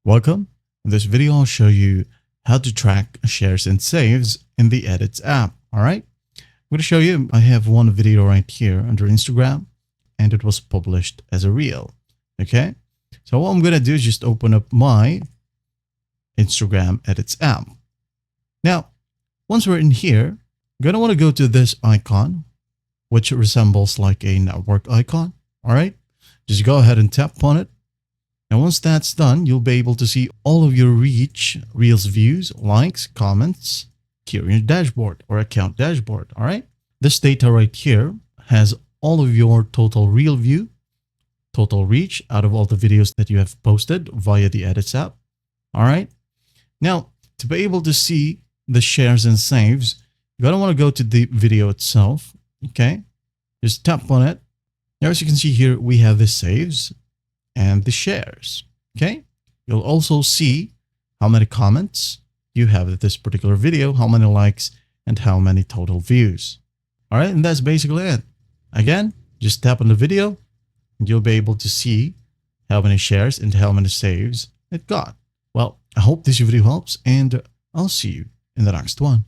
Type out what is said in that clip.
Welcome. In this video, I'll show you how to track shares and saves in the Edits app. All right. I'm going to show you, I have one video right here under Instagram and it was published as a reel. Okay. So what I'm going to do is just open up my Instagram Edits app. Now, once we're in here, you're going to want to go to this icon, which resembles like a network icon. All right. Just go ahead and tap on it. And once that's done, you'll be able to see all of your Reels views, likes, comments here in your dashboard or account dashboard. All right. This data right here has all of your total Reel view, total reach out of all the videos that you have posted via the Edits app. All right. Now, to be able to see the shares and saves, you're going to want to go to the video itself. Okay. Just tap on it. Now, as you can see here, we have the saves and the shares. Okay. You'll also see how many comments you have at this particular video, how many likes, and how many total views. All right. And that's basically it. Again, just tap on the video and you'll be able to see how many shares and how many saves it got. Well, I hope this video helps and I'll see you in the next one.